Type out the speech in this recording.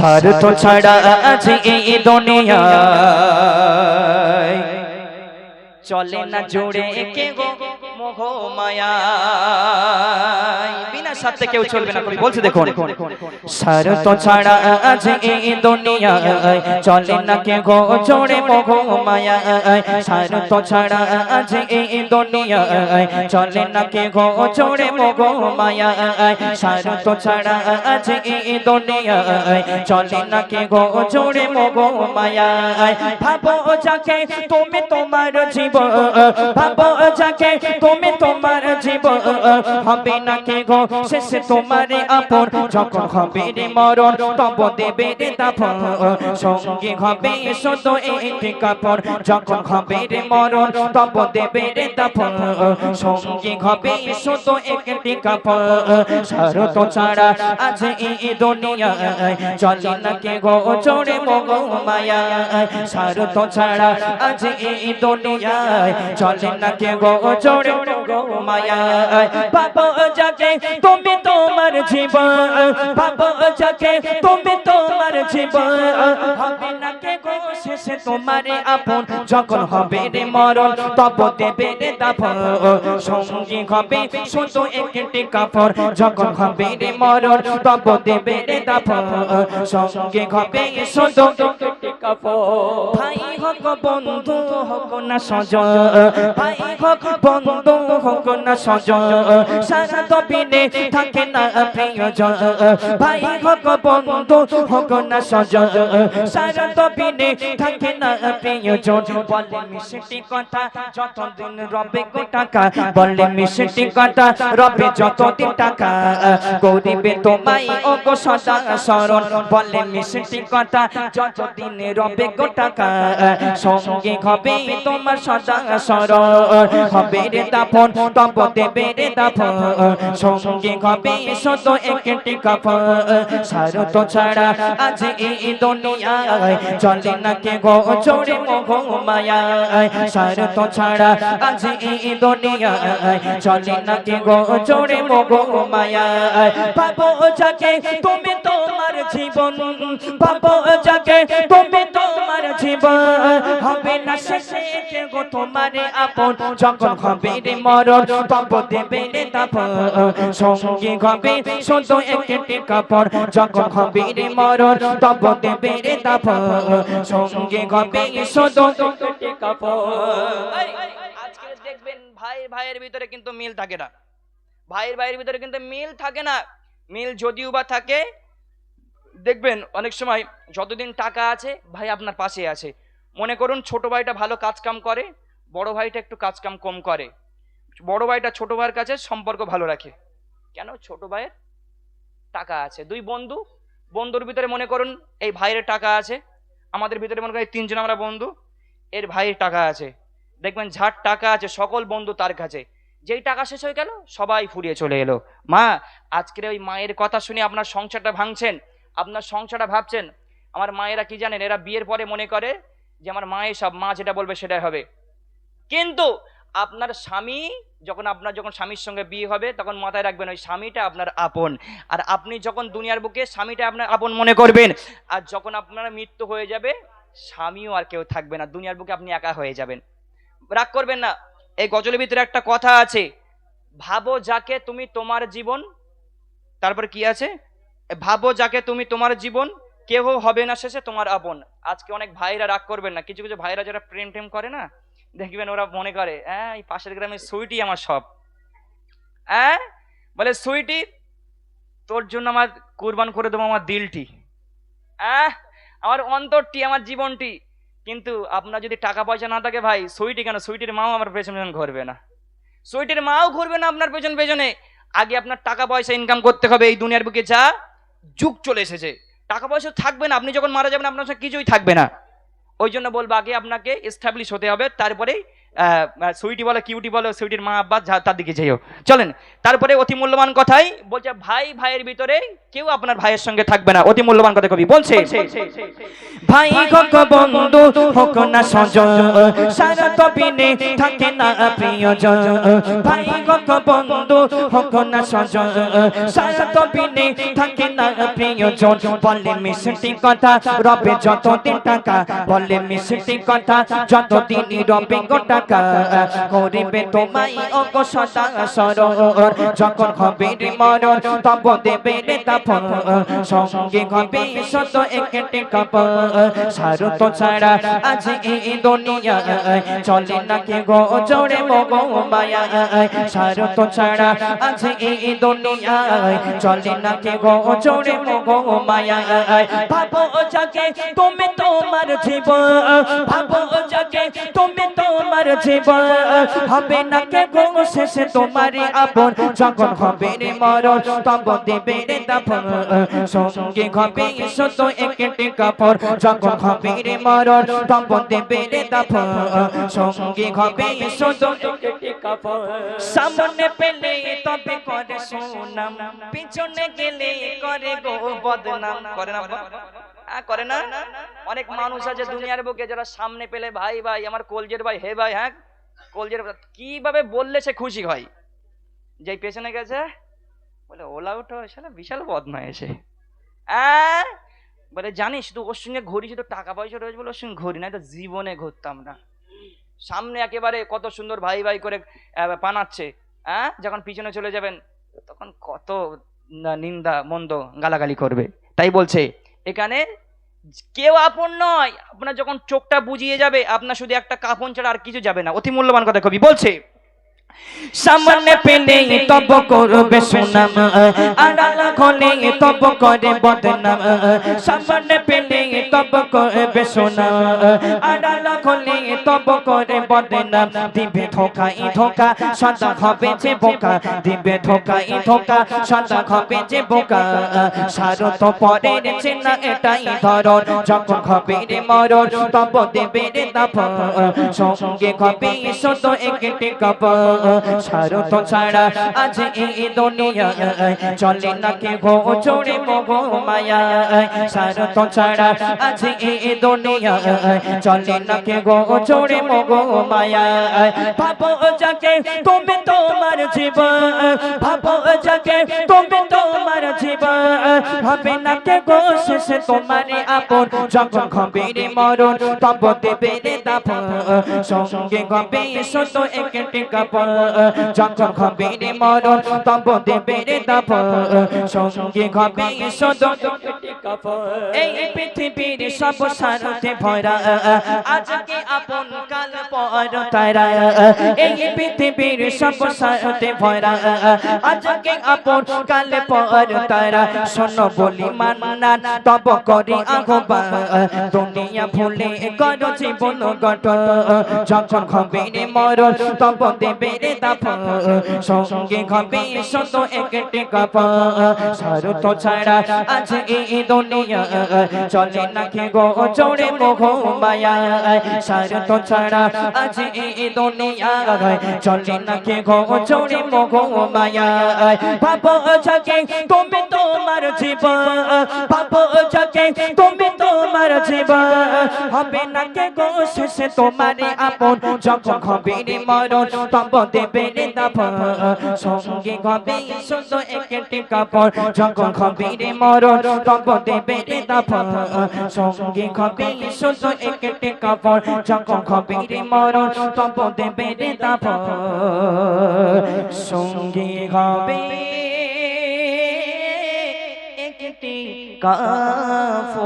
স্বার্থ ছাড়া আছে এই দুনিয়ায়, চলে না জুড়ে কে গো মোহ মায়ায়। বিনা স্বার্থে কেউ চলবে না, কবি বলছে দেখুন, স্বার্থ ছাড়া আছে এই দুনিয়ায়, চলে না কে গো জুড়ে মোহ মায়ায়। স্বার্থ ছাড়া আছে এই দুনিয়ায়, চলে না কে গো জুড়ে মোহ মায়ায়। স্বার্থ ছাড়া আছে এই দুনিয়ায়, চলে না কে গো জুড়ে মোহ মায়ায়। ভাবো যাকে তুমি তোমার জীবন, ভাবো যাকে তুমি তোমার জীবন, হবে না কে গো শেষে তোমার আপন। যখন হবে রে মরণ তব দেবে রে দাফন, সঙ্গে হবে শুধু একটি কাপড়। যখন হবে রে মরণ তব দেবে রে দাফন, সঙ্গে হবে শুধু একটি কাপড়। স্বার্থ ছাড়া আজ এই দুনিয়ায়, চলে না কে গো জোড়ে মোহ মায়ায়। স্বার্থ ছাড়া আজ এই দুনিয়ায়, চলে না কে গো জোড়ে মোহ মায়ায়। ভাবো যাকে তুমি তোমার জীবন, ভাবো যাকে তুমি তোমার জীবন, হবে না কে গো শেষে তোমার আপন। যখন হবে রে মরণ তব দেবে রে দাফন, সঙ্গী হবে শুধু একটি কাপড়। যখন হবে রে মরণ তব দেবে রে দাফন, সঙ্গে হবে শুধু একটি কাপড়। ভাই হোক বন্ধু হোক না সজন, ভাই হোক বন্ধু হোক না সজন, সারা তবিনে থাকে না প্রিয়জন। ভাই হোক বন্ধু হোক না সজন, সারা তবিনে থাকে না প্রিয়জন। বলে মিষ্টি কথা যতদিন রবে গো টাকা, বলে মিষ্টি কথা রবে যতদিন টাকা, গরিবে তোমায় ও গো সদা শরণ। বলে মিষ্টি কথা যতদিন রবে গো টাকা, সঙ্গে হবে তোমার সদা শরণ। হবে রে দাফন তব দেবে রে দাফন, সঙ্গে হবে শুধু একটি কাপড়। স্বার্থ ছাড়া আজ এই দুনিয়ায়, চলে না কে গো জোড়ে মোহ মায়ায়। স্বার্থ ছাড়া আজ এই দুনিয়ায়, চলে না কে গো জোড়ে মোহ মায়ায়। ভাবো যাকে তুমি তোমার জীবন, ভাবো যাকে তুমি তোমার জীবন, হবে না শেষে কে গো তোমার আপন। যখন হবে রে মরণ তব দেবে রে দাফন, সঙ্গে হবে শুধু একটি কাপড়। যখন হবে রে মরণ তব দেবে রে দাফন, সঙ্গে হবে শুধু একটি কাপড়। আজকে দেখবেন ভাই ভাইয়ের ভিতরে কিন্তু মিল থাকে না, ভাইয়ের ভাইয়ের ভিতরে কিন্তু মিল থাকে না। মিল যদিও বা থাকে, দেখবেন অনেক সময় যতদিন টাকা আছে ভাই আপনার পাশে আছে। মনে করুন ছোট ভাইটা ভালো কাজ কাম করে, বড় ভাইটা একটু কাজ কাম কম করে, বড় ভাইটা ছোট ভাইয়ের কাছে সম্পর্ক ভালো রাখে। কেন? ছোট ভাইয়ের টাকা আছে। দুই বন্ধু, বন্ধুর ভিতরে মনে করুন এই ভাইয়ের টাকা আছে, আমাদের ভিতরে মনে করেন তিনজন আমরা বন্ধু, এর ভাইয়ের টাকা আছে। দেখবেন যার টাকা আছে সকল বন্ধু তার কাছে, যেই টাকা শেষ হয়ে গেল সবাই ফুরিয়ে চলে এলো। মা, আজকের ওই মায়ের কথা শুনে আপনার সংসারটা ভাঙছেন, আপনার সংসারটা ভাবছেন। আমার মায়েরা কি জানেন, এরা বিয়ের পরে মনে করে যে আমার মায়ের সব, মা যেটা বলবে সেটাই হবে। কিন্তু আপনার স্বামী যখন স্বামীর সঙ্গে বিয়ে হবে তখন মাথায় রাখবেন ওই স্বামীটা আপনার আপন। আর আপনি যখন দুনিয়ার বুকে স্বামীটা আপনার আপন মনে করবেন, আর যখন আপনার মৃত্যু হয়ে যাবে স্বামীও আর কেউ থাকবে না, দুনিয়ার বুকে আপনি একা হয়ে যাবেন। রাগ করবেন না, এই গজলের ভিতরে একটা কথা আছে, ভাবো যাকে তুমি তোমার জীবন, তারপর কি আছে, ভাবো যাকে তুমি তোমার জীবন, কেউ হবে না শেষে তোমার আপন। আজকে অনেক ভাইরা রাগ করবেন না, কিছু কিছু ভাইরা যারা প্রেম টেম করে না, দেখবেন ওরা মনে করে এই পাশের গ্রামের সুইটি আমার সব, বলে সুইটি তোর জন্য আমার কুরবান করে দেবো আমার দিলটি, আমার অন্তরটি, আমার জীবনটি। কিন্তু আপনার যদি টাকা পয়সা না থাকে ভাই, সুইটি কেন, সুইটির মাও আমার পেছন পেছন ঘুরবে না, সুইটির মাও ঘুরবে না আপনার পেছন পেছনে। আগে আপনার টাকা পয়সা ইনকাম করতে হবে। এই দুনিয়ার বুকে যা যুগ চলে এসেছে, টাকা পয়সা থাকবে না, আপনি যখন মারা যাবেন আপনার সাথে কিছুই থাকবে না। ওই জন্য বলবো আগে আপনাকে এস্টাবলিশ হতে হবে, তারপরেই সুইটি বলো কিউটি বলো, সুইটির মা আব্বা তার দিকে যেও। চলেন, তারপরে অতি মূল্যবান কথাই বলছে, ভাই ভাইয়ের ভিতরে কেউ আপনার ভাইয়ের সঙ্গে থাকবে না। অতি মূল্যবান কথা কবি বলছে, ভাই হোক বন্ধু হোক না সজন, সারত বিনে থাকে না প্রিয়জন। ভাই হোক বন্ধু হোক না সজন, সারত বিনে থাকে না প্রিয়জন। বলে মিষ্টি কথা রবে যতদিন টাকা, বলে মিষ্টি কথা যতদিন রবে গো টাকা। করিবে তোমায় অগ সদা সরর, যখন হবে রে মরণ তব দেবে রে দাফন। সঙ্গে হবে শত একটি কাপড়, সারত ছাড়া আজ এই দুনিয়ায় চলে না কে গো জোড়ে মগো মায়া। সারত ছাড়া আজ এই দুনিয়ায় চলে না কে গো জোড়ে মগো মায়া। ভাবো যাকে তুমি তোমার জীবন, ভাবো যাকে তুমি তোমার জীবন, হবে না কে গো শেষে তোমারই আপন। যখন হবে রে মরণ তব দেবে রে দাফন। সঙ্গে হবে শত একটি কাপড়, যখন হবে রে মরণ তব দেবে রে দাফন। সঙ্গে হবে শত একটি কাপড়। সামনে পেলে তবে করে সুনাম, পিছনে গেলে করে গো বদনাম। করে না করে না? অনেক মানুষ আছে দুনিয়ার বুকে যারা সামনে পেলে ভাই ভাই আমার কলজের ভাই, হে ভাই, হ্যাঁ কলজের, কিভাবে বললে সে খুশি হয়। যেই পেছনে গেছে বলে ওলা উঠো, শালা বিশাল বদমাই এসে। বলে জানিস তো ওর সঙ্গে ঘুরি, শুধু টাকা পয়সা রয়েছে বলে ওর সঙ্গে ঘুরি, না তো জীবনে ঘুরতাম না। সামনে একেবারে কত সুন্দর ভাই ভাই করে পানাচ্ছে, যখন পিছনে চলে যাবেন তখন কত নিন্দা মন্দ গালাগালি করবে। তাই বলছে এখানে কেউ আপন নয়। আপনার যখন চোখটা বুঝিয়ে যাবে আপনার শুধু একটা কাপন ছাড়া আর কিছু যাবে না। অতি মূল্যবান কথা কবি বলছে, সামনে পেলে তব করবে সুনাম, আড়াল হলে তব করে বদনাম। সামনে পেলে তব করবে সুনাম, আড়াল হলে তব করে বদনাম। দিবে ধোকাই ধোকা সদা হবে যে বোকা, দিবে ধোকাই ধোকা সদা হবে যে বোকা। সারত পরের চেনা এটাই ধরন, যখন হবে রে মরণ তব দেবে রে দাফন। সঙ্গে হবে শত একটি কাপড়, সারত ছাড়া আজ এই দুনিয়ায় চলে না কে গো জোড়ে মগো মায়া। সারত ছাড়া আজ এই দুনিয়ায় চলে না কে গো জোড়ে মগো মায়া। ভাবো যাকে তুমি তোমার জীবন, ভাবো যাকে তুমি তোমার জীবন, হবে না কে গো শেষে তোমারই আপন। যখন হবে রে মরণ তব দেবে রে দাফন। সঙ্গে হবে শত একটি কাপড়, যখন হবে রে মরণ তব দেবে রে দাফন। সঙ্গে হবে শত একটি কাপড়। এই পৃথিবীর সব সারতে ভরা, আজকে আপন কাল পর তারা। এই পৃথিবীর সব সারতে ভরা, আজকে আপন কাল পর তারা। শোনো বলি মান্নান তব করি আহ্বান, দুনিয়া ভুলে করো জীবন গঠন। যখন হবে রে মরণ তব দেবে রে দাফন। সঙ্গে হবে শত একটি কাপড়, সারত ছাড়া আজ এই দুনিয়ায় চলে না কে গো জোড়ে মোহ মায়া। সারত ছাড়া আজ এই দুনিয়ায় চলে না কে গো জোড়ে মোহ মায়া। ভাবো যাকে তুমি তোমার জীবন, ভাবো যাকে তুমি তোমার জীবন, হবে না কে গো শেষে তোমারই আপন। যখন হবে রে মরণ তব দেবে রে দাফন। সঙ্গে হবে শত একটি কাপড়, যখন হবে রে মরণ তব দেবে রে দাফন। সঙ্গে হবে শত একটি কাপড়, যখন হবে রে মরণ তব দেবে রে দাফন। সঙ্গে হবে একটি কাপড়।